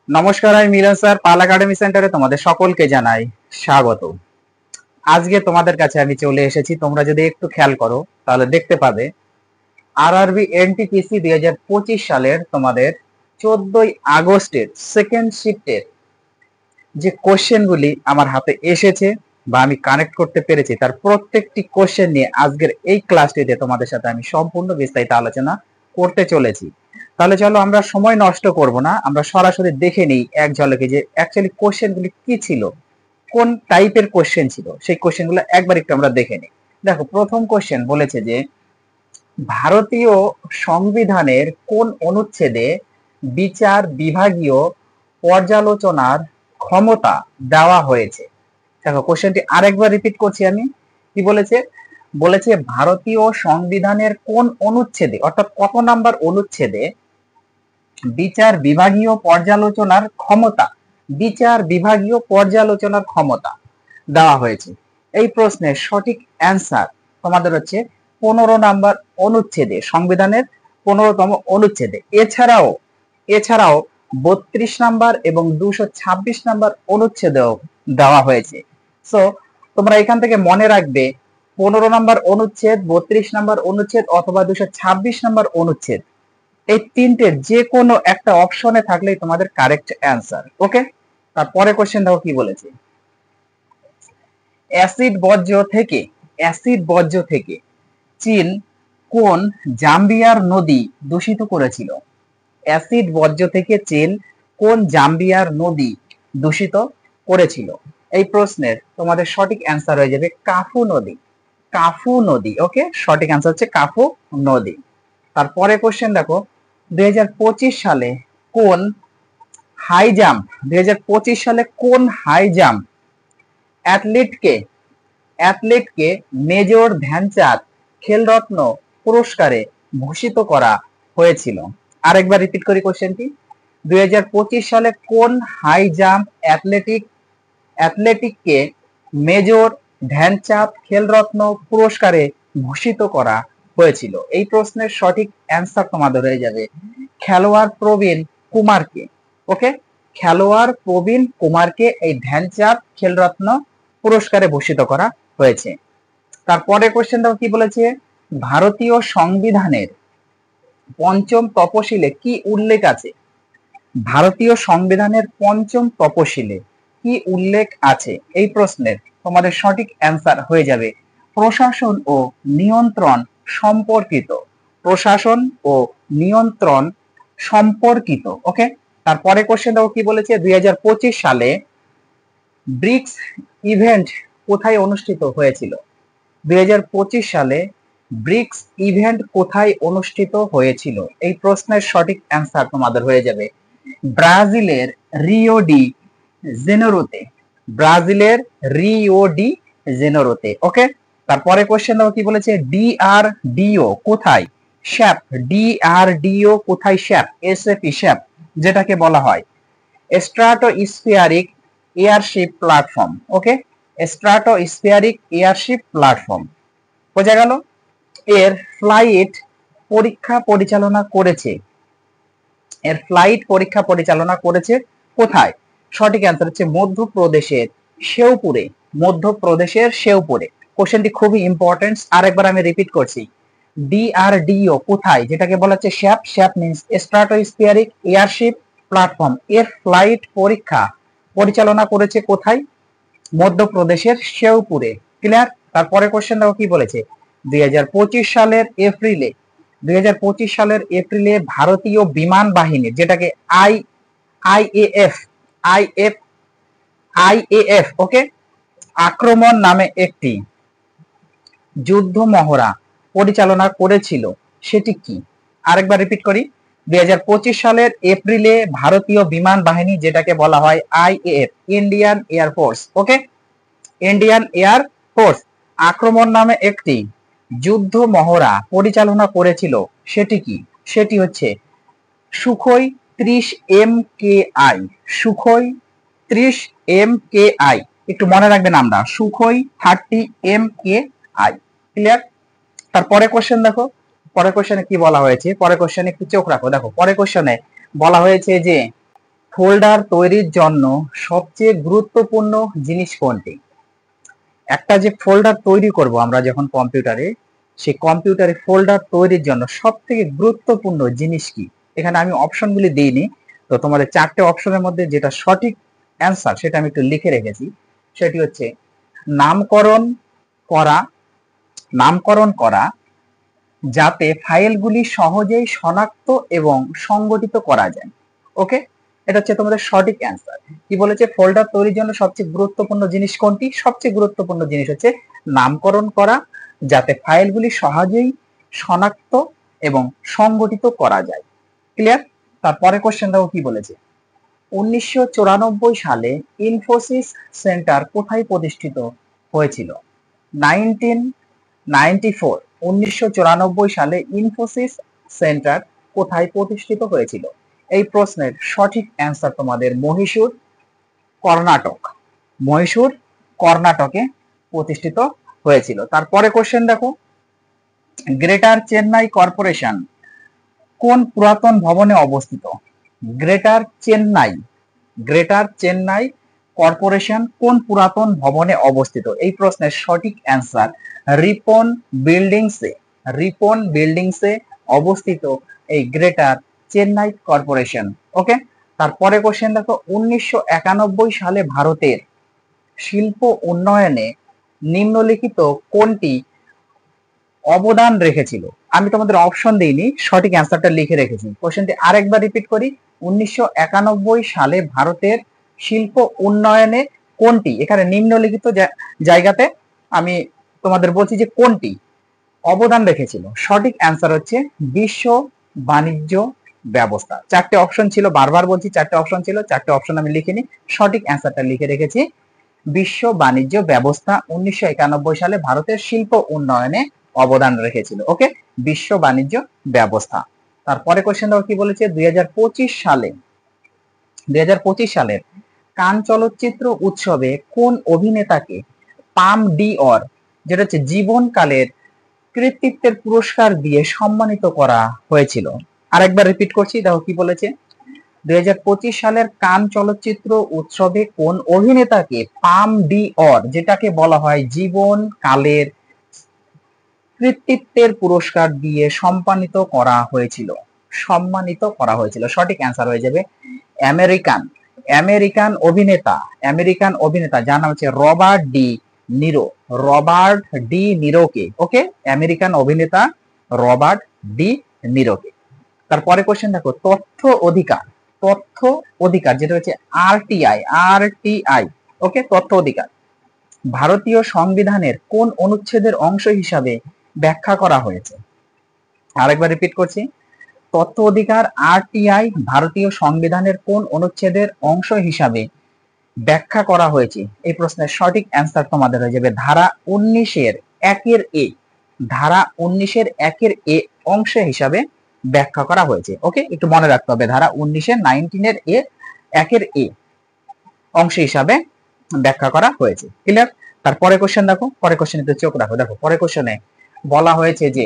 নমস্কার, আমি মিলন স্যার। পাল একাডেমি সেন্টারে তোমাদের সকলকে জানাই স্বাগত। আজকে তোমাদের কাছে আমি চলে এসেছি, তোমরা যদি একটু খেয়াল করো তাহলে দেখতে পাবে আরআরবি এনটিপিসি 2025 সালের তোমাদের 14ই আগস্টের সেকেন্ড শিফটের যে কোশ্চেনগুলি আমার হাতে এসেছে বা আমি কানেক্ট করতে পেরেছি, তার প্রত্যেকটি কোশ্চেন নিয়ে আজকের এই ক্লাসটিতে তোমাদের সাথে আমি সম্পূর্ণ বিস্তারিত আলোচনা করতে চলেছি। তাহলে চলো আমরা সময় নষ্ট করব না, আমরা সরাসরি দেখে নিই এক ঝলকে যে অ্যাকচুয়ালি কোশ্চেনগুলি কি ছিল, কোন টাইপের কোশ্চেন ছিল, সেই কোশ্চেনগুলো একবার একটু আমরা দেখে নিই। দেখো, প্রথম কোশ্চেন বলেছে যে ভারতীয় সংবিধানের কোন অনুচ্ছেদে বিচার বিভাগীয় পর্যালোচনার ক্ষমতা দেওয়া হয়েছে। দেখো, কোশ্চেনটি আরেকবার রিপিট করছি আমি। কি বলেছে? বলেছে ভারতীয় সংবিধানের কোন অনুচ্ছেদে, অর্থাৎ কত নাম্বার অনুচ্ছেদে বিচার বিভাগীয় পর্যালোচনার ক্ষমতা, বিচার বিভাগীয় পর্যালোচনার ক্ষমতা দেওয়া হয়েছে। এই প্রশ্নের সঠিক অ্যান্সার তোমাদের হচ্ছে 15 নাম্বার অনুচ্ছেদে, সংবিধানের 15তম অনুচ্ছেদে। এছাড়াও 32 নাম্বার এবং 226 নাম্বার অনুচ্ছেদেও দেওয়া হয়েছে। সো তোমরা এখান থেকে মনে রাখবে 15 নাম্বার অনুচ্ছেদ, 32 নাম্বার অনুচ্ছেদ অথবা 226 নাম্বার অনুচ্ছেদ, এই তিনটের যে কোনো একটা অপশনে থাকলেই তোমাদের কারেক্ট অ্যান্সার। ওকে, তারপরে কোশ্চেন দেখো কি বলেছে। অ্যাসিড বর্জ্য থেকে চীন কোন জাম্বিয়ার নদী দূষিত করেছিল? অ্যাসিড বর্জ্য থেকে চীন কোন জাম্বিয়ার নদী দূষিত করেছিল? এই প্রশ্নের তোমাদের সঠিক অ্যান্সার হয়ে যাবে কাফু নদী। কাফু নদী। ওকে, সঠিক অ্যান্সার হচ্ছে কাফু নদী। তারপরে কোশ্চেন দেখো, 2025 সালে কোন হাই জাম্প 2025 সালে কোন হাই জাম্প অ্যাথলেটকে মেজর ধ্যানচাঁদ খেলরত্ন পুরস্কারে ভূষিত করা হয়েছিল? আরেকবার রিপিট করি কোশ্চেনটি। 2025 সালে কোন হাই জাম্প অ্যাথলেটিককে মেজর ধ্যানচাঁদ খেলরত্ন পুরস্কারে ভূষিত করা হয়েছিল? এই প্রশ্নের সঠিক অ্যান্সার তোমাদের হয়ে যাবে খেলোয়াড় প্রবীণ কুমারকে। ওকে, খেলোয়াড় প্রবীণ কুমারকে এই ধ্যানচাঁদ খেলরত্ন পুরস্কারে ভূষিত করা হয়েছে। তারপরে কোশ্চেনটাও কি বলেছে, ভারতীয় সংবিধানের পঞ্চম তপশিলে কি উল্লেখ আছে? ভারতীয় সংবিধানের পঞ্চম তপশিলে কি উল্লেখ আছে? এই প্রশ্নের তোমাদের সঠিক অ্যান্সার হয়ে যাবে প্রশাসন ও নিয়ন্ত্রণ সম্পর্কিত। প্রশাসন ও নিয়ন্ত্রণ সম্পর্কিত। ওকে, তারপরে কোশ্চেন দেখো কি বলেছে, 2025 সালে ব্রিক্স ইভেন্ট কোথায় অনুষ্ঠিত হয়েছিল? 2025 সালে ব্রিক্স ইভেন্ট কোথায় অনুষ্ঠিত হয়েছিল? এই প্রশ্নের সঠিক অ্যান্সার তোমাদের হয়ে যাবে ব্রাজিলের রিও ডি জেনেরোতে। ব্রাজিলের রিও ডি জেনেরোতে। ওকে, তারপরে কোশ্চেন দেখো কি বলেছে, ডিআরডিও কোথায় শ্যাপ ডিআরডিও কোথায় শ্যাপ এসএপি শ্যাপ যেটাকে বলা হয় স্ট্রাটোস্ফিয়ারিক এয়ারশিপ প্ল্যাটফর্ম। ওকে, স্ট্রাটোস্ফিয়ারিক এয়ারশিপ প্ল্যাটফর্ম বোঝা গেল। এর ফ্লাইট পরীক্ষা পরিচালনা করেছে কোথায়? সঠিক অ্যান্সার হচ্ছে মধ্যপ্রদেশের শেওপুরে। মধ্যপ্রদেশের শেওপুরে। কোশ্চেনটি খুবই ইম্পর্টেন্ট, আরেকবার আমি রিপিট করছি। ডিআরডিও কোথায়, যেটাকে বলা হচ্ছে shaft, shaft means stratospheric airship platform, এর ফ্লাইট পরীক্ষা পরিচালনা করেছে কোথায়? মধ্যপ্রদেশের শেওপুরে। ক্লিয়ার? তারপরে কোশ্চেন দেখো কি বলেছে, 2025 সালের এপ্রিলে ভারতীয় বিমান বাহিনী, যেটাকে আইএএফ ওকে, আক্রমণ নামে একটি যুদ্ধ মহড়া পরিচালনা করেছিল, সেটি কি? আরেকবার রিপিট করি। 2025 সালের এপ্রিলে ভারতীয় বিমান বাহিনী, যেটাকে বলা হয় আইএএফ, ইন্ডিয়ান এয়ার ফোর্স, ওকে, ইন্ডিয়ান এয়ার ফোর্স আক্রমণ নামে একটি যুদ্ধ মহড়া পরিচালনা করেছিল, সেটি কি? সেটি হচ্ছে সুখোই 30 MKI। সুখোই 30 MKI, একটু মনে রাখবেন আমরা, সুখোই 30 MKI। ক্লিয়ার? তারপরে কোশ্চেন দেখো, পরের কোশ্চেনে কি বলা হয়েছে, পরের কোশ্চেনে একটু চোখ রাখো। দেখো, পরের কোশ্চেনে বলা হয়েছে যে ফোল্ডার তৈরির জন্য সবচেয়ে গুরুত্বপূর্ণ জিনিস কোনটি? একটা যে ফোল্ডার তৈরি করব আমরা যখন কম্পিউটারে, সেই কম্পিউটারে ফোল্ডার তৈরির জন্য সবথেকে গুরুত্বপূর্ণ জিনিস কি? এখানে আমি অপশনগুলি দিইনি, তো তোমাদের চারটে অপশনের মধ্যে যেটা সঠিক অ্যান্সার সেটা আমি একটু লিখে রেখেছি। সেটি হচ্ছে নামকরণ করা, নামকরণ করা যাতে ফাইলগুলি সহজেই শনাক্ত এবং সংগঠিত করা যায়। ওকে, এটা হচ্ছে তোমাদের সঠিক অ্যান্সার। কি বলেছে? ফোল্ডার তৈরির জন্য সবচেয়ে গুরুত্বপূর্ণ জিনিস কোনটি? সবচেয়ে গুরুত্বপূর্ণ জিনিস হচ্ছে নামকরণ করা যাতে ফাইলগুলি সহজেই শনাক্ত এবং সংগঠিত করা যায়। ক্লিয়ার? তারপরে কোশ্চেন দেখো কি বলেছে। 1994 সালে ইনফোসিস সেন্টার কোথায় প্রতিষ্ঠিত হয়েছিল? 1994 সালে ইনফোসিস সেন্টার কোথায় প্রতিষ্ঠিত হয়েছিল? এই প্রশ্নের সঠিক অ্যান্সার তোমাদের মহীশূর, কর্ণাটক। মহীশূর, কর্ণাটকে প্রতিষ্ঠিত হয়েছিল। তারপরে কোশ্চেন দেখো, গ্রেটার চেন্নাই কর্পোরেশন কোন পুরাতন ভবনে অবস্থিত? গ্রেটার চেন্নাই কর্পোরেশন কোন পুরাতন ভবনে অবস্থিত? এই প্রশ্নের সঠিক অ্যান্সার রিপন বিল্ডিংসে অবস্থিত এই গ্রেটার চেন্নাই কর্পোরেশন। ওকে, তারপরে কোশ্চেন দেখো, 1991 সালে ভারতের শিল্প উন্নয়নে নিম্নলিখিত কোনটি অবদান রেখেছিল? আমি তোমাদের অপশন দিইনি, সঠিক অ্যান্সারটা লিখে রেখেছি। কোশ্চেনটি আরেকবার রিপিট করি। 1991 সালে ভারতের শিল্প উন্নয়নে কোনটি, এখানে নিম্নলিখিত জায়গাতে আমি তোমাদের বলছি যে কোনটি অবদান রেখেছিল। সঠিক অ্যান্সার হচ্ছে বিশ্ব বাণিজ্য ব্যবস্থা। চারটে অপশন ছিল, বারবার বলছি চারটে অপশন ছিল, চারটে অপশন আমি লিখিনি, সঠিক অ্যান্সারটা লিখে রেখেছি বিশ্ব বাণিজ্য ব্যবস্থা 1991 সালে ভারতের শিল্প উন্নয়নে অবদান রেখেছিল। ওকে, বিশ্ব বাণিজ্য ব্যবস্থা। তারপরে কোশ্চেন দেখো কি বলেছে, 2025 সালের কান চলচ্চিত্র উৎসবে কোন অভিনেতাকে পাম ডি'অর, যেটা হচ্ছে জীবনকালের কৃতিত্বের পুরস্কার দিয়ে সম্মানিত করা হয়েছিল? আরেকবার রিপিট করছি, দেখো কি বলেছে। 2025 সালের কান চলচ্চিত্র উৎসবে কোন অভিনেতাকে পাম ডি'অর, যেটাকে বলা হয় জীবনকালের কৃতিত্বের পুরস্কার দিয়ে সম্মানিত করা হয়েছিল? সঠিক অ্যান্সার হয়ে যাবে আমেরিকান অভিনেতা যার নাম হচ্ছে রবার্ট ডি নিরোকে। ওকে, আমেরিকান অভিনেতা রবার্ট ডি নিরোকে। তারপরে কোশ্চেন দেখো, তথ্য অধিকার যেটা হচ্ছে আরটিআই। ওকে, তথ্য অধিকার ভারতীয় সংবিধানের কোন অনুচ্ছেদের অংশ হিসাবে ব্যাখ্যা করা হয়েছে? আরেকবার রিপিট করছি, তথ্য অধিকার আরটিআই ভারতীয় সংবিধানের কোন অনুচ্ছেদের অংশ হিসাবে ব্যাখ্যা করা হয়েছে? এই প্রশ্নের সঠিক অ্যান্সার তোমাদের হয়ে যাবে ধারা 19-এর 1-এর এ। ধারা 19-এর 1-এর এ অংশ হিসাবে ব্যাখ্যা করা হয়েছে। ওকে, একটু মনে রাখতে হবে, ধারা 19-এর এ 1-এর এ অংশ হিসাবে ব্যাখ্যা করা হয়েছে। ক্লিয়ার? তারপরে কোশ্চেন দেখো, পরে কোশ্চেনে তো চোখ রাখো। দেখো পরে কোশ্চেনে বলা হয়েছে যে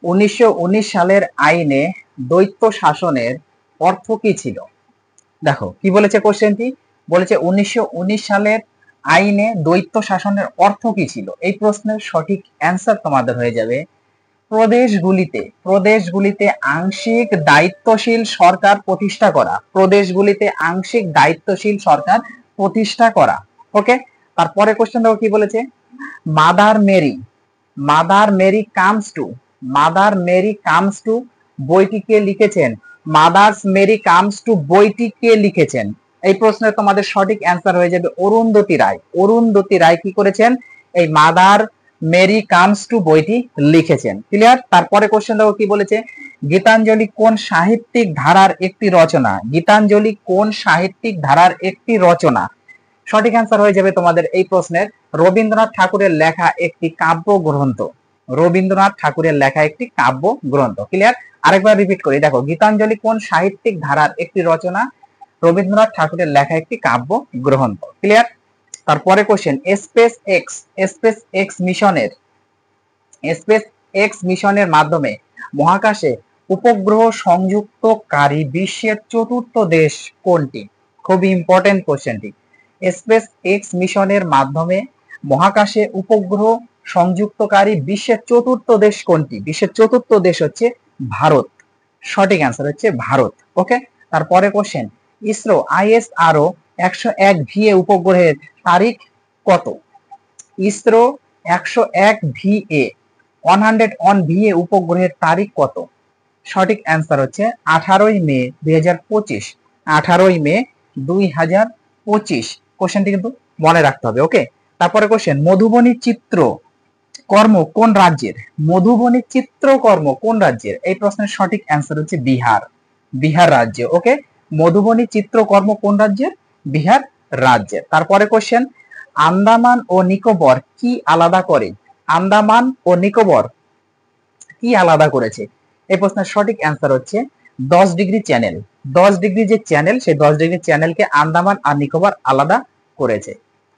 1919 সালের আইনে দ্বৈত শাসনের অর্থ কি ছিল? দেখো কি বলেছে কোশ্চেনটি, বলেছে 1919 সালের আইনে দ্বৈত শাসনের অর্থ কি ছিল? এই প্রশ্নের সঠিক অ্যান্সার তোমাদের হয়ে যাবে প্রদেশগুলিতে আংশিক দায়িত্বশীল সরকার প্রতিষ্ঠা করা। প্রদেশগুলিতে আংশিক দায়িত্বশীল সরকার প্রতিষ্ঠা করা। ওকে, তারপরে কোশ্চেন দেখো কি বলেছে, মাদার মেরি কামস টু বইটি কে লিখেছেন? মাদার্স মেরি কামস টু বইটি কে লিখেছেন? এই প্রশ্নের তোমাদের সঠিক অ্যান্সার হয়ে যাবে অরুন্ধতী রায় কি করেছেন? এই মাদার মেরি কামস টু বইটি লিখেছেন। ক্লিয়ার? তারপরে কোশ্চেন দেখো কি বলেছে, গীতাঞ্জলি কোন সাহিত্যিক ধারার একটি রচনা? সঠিক অ্যান্সার হয়ে যাবে তোমাদের এই প্রশ্নের রবীন্দ্রনাথ ঠাকুরের লেখা একটি কাব্যগ্রন্থ। ক্লিয়ার? আরেকবার রিপিট করি, দেখো গীতাঞ্জলি কোন সাহিত্যিক ধারার একটি রচনা? রবীন্দ্রনাথ ঠাকুরের লেখা একটি কাব্যগ্রন্থ। ক্লিয়ার? তারপরে কোশ্চেন, স্পেস এক্স মিশনের মাধ্যমে মহাকাশে উপগ্রহ সংযুক্তকারী বিশ্বের চতুর্থ দেশ কোনটি? খুবই ইম্পর্টেন্ট কোশ্চেনটি। স্পেস এক্স মিশনের মাধ্যমে মহাকাশে উপগ্রহ সংযুক্তকারী বিশ্বের চতুর্থ দেশ কোনটি? বিশ্বের চতুর্থ দেশ হচ্ছে ভারত। সঠিক অ্যান্সার হচ্ছে ভারত। ওকে, তারপরে কোশ্চেন, ইসরো ISRO 101 VA উপগ্রহের তারিখ কত? ইসরো 101 VA 101 VA উপগ্রহের তারিখ কত? সঠিক অ্যান্সার হচ্ছে 18ই মে 2025। 18ই মে 2025। কোশ্চেনটি কিন্তু মনে রাখতে হবে। ওকে, তারপরে কোশ্চেন, মধুবনী চিত্র কর্ম কোন রাজ্যের? মধুবনী চিত্রকর্ম কোন রাজ্যের? এই প্রশ্নের সঠিক অ্যান্সার হচ্ছে বিহার। বিহার রাজ্য। ওকে, মধুবনী চিত্রকর্ম কোন রাজ্যের? বিহার রাজ্যের। তারপরে কোশ্চেন, আন্দামান ও নিকোবর কি আলাদা করে? আন্দামান ও নিকোবর কি আলাদা করেছে? এই প্রশ্নের সঠিক অ্যান্সার হচ্ছে 10 ডিগ্রি চ্যানেল। 10 ডিগ্রি যে চ্যানেল, সেই 10 ডিগ্রি চ্যানেলকে আন্দামান আর নিকোবর আলাদা করেছে।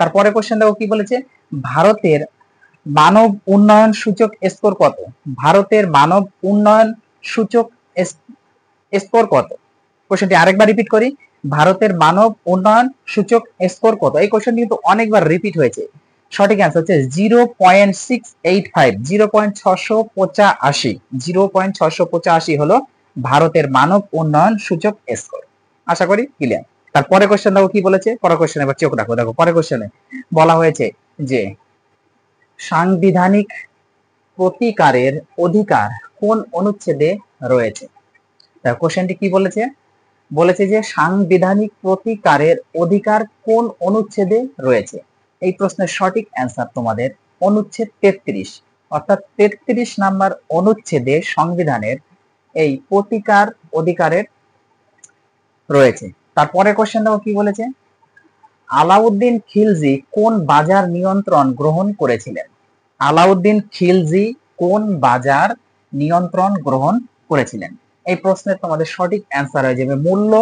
তারপরে কোশ্চেন দেখো কি বলেছে, ভারতের মানব উন্নয়ন সূচক স্কোর কত? ভারতের মানব উন্নয়ন সূচক স্কোর কত? কোশ্চেনটি আরেকবার রিপিট করি, ভারতের মানব উন্নয়ন সূচক স্কোর কত? এই কোশ্চেনটি কিন্তু অনেকবার রিপিট হয়েছে। সঠিক অ্যান্সার হচ্ছে 0.685, 0.685। 0.685 হলো ভারতের মানব উন্নয়ন সূচক স্কোর। আশা করি ক্লিয়ার। তারপরে কোশ্চেন দেখো কি বলেছে, পরের কোশ্চেন এবার চোখ রাখো। দেখো পরের কোশ্চেনে বলা হয়েছে যে সাংবিধানিক প্রতিকারের অধিকার কোন অনুচ্ছেদে রয়েছে? কোশ্চেনটি কি বলেছে? বলেছে যে সাংবিধানিক প্রতিকারের অধিকার কোন অনুচ্ছেদে রয়েছে? এই প্রশ্নের সঠিক অ্যান্সার তোমাদের অনুচ্ছেদ 33, অর্থাৎ 33 নাম্বার অনুচ্ছেদে সংবিধানের এই প্রতিকার অধিকারের রয়েছে। তারপরে কোশ্চেন দেখো কি বলেছে, আলাউদ্দিন খিলজি কোন বাজার নিয়ন্ত্রণ গ্রহণ করেছিলেন? আলাউদ্দিন খিলজি কোন বাজার নিয়ন্ত্রণ গ্রহণ করেছিলেন? এই প্রশ্নের তোমাদের সঠিক অ্যান্সার হয়ে যাবে মূল্য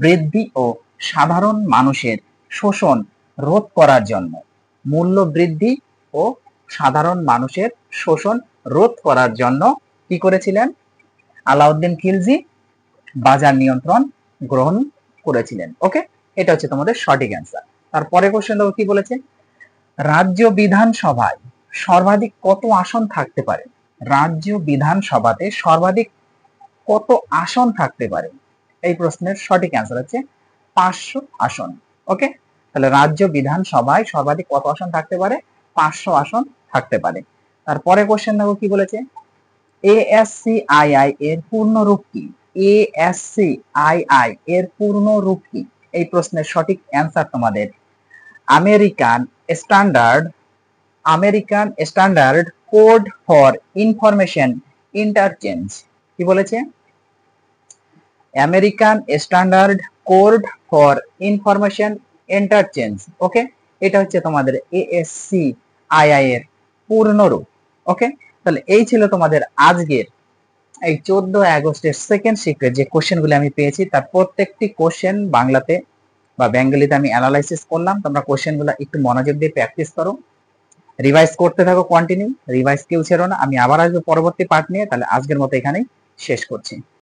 বৃদ্ধি ও সাধারণ মানুষের শোষণ রোধ করার জন্য। মূল্য বৃদ্ধি ও সাধারণ মানুষের শোষণ রোধ করার জন্য কি করেছিলেন? আলাউদ্দিন খিলজি বাজার নিয়ন্ত্রণ গ্রহণ করেছিলেন। ওকে, এটা হচ্ছে তোমাদের সঠিক অ্যান্সার। তারপরে কোশ্চেন দেখো কি বলেছে, রাজ্য বিধানসভায় সর্বাধিক কত আসন থাকতে পারে? রাজ্য বিধানসভাতে সর্বাধিক কত আসন থাকতে পারে? এই প্রশ্নের সঠিক অ্যান্সার হচ্ছে 500 আসন। ওকে, তাহলে রাজ্য বিধানসভায় সর্বাধিক কত আসন থাকতে পারে? 500 আসন থাকতে পারে। তারপরে কোশ্চেন দেখো কি বলেছে, ASCII এর পূর্ণ রূপ কি? ASCII এর পূর্ণ রূপ কি? এই প্রশ্নের সঠিক অ্যান্সার তোমাদের American standard code for information interchange. কি বলেছে? American standard code for information interchange. Okay, এটা হচ্ছে তোমাদের ASCII এর পূর্ণ রূপ। ওকে, তাহলে এই ছিল তোমাদের আজকের এই 14 আগস্টের সেকেন্ড শিফটে যে কোশ্চেনগুলো আমি পেয়েছি, তার প্রত্যেকটি কোশ্চেন বাংলাতে বা বেঙ্গলিতে আমি অ্যানালাইসিস করলাম। তোমরা কোশ্চেনগুলো একটু মনোযোগ দিয়ে প্র্যাকটিস করো, রিভাইজ করতে থাকো, কন্টিনিউ রিভাইজ কেউ ছেড়ো না। আমি আবার আসবো পরবর্তী পার্ট নিয়ে। তাহলে আজকের মতো এখানেই শেষ করছি।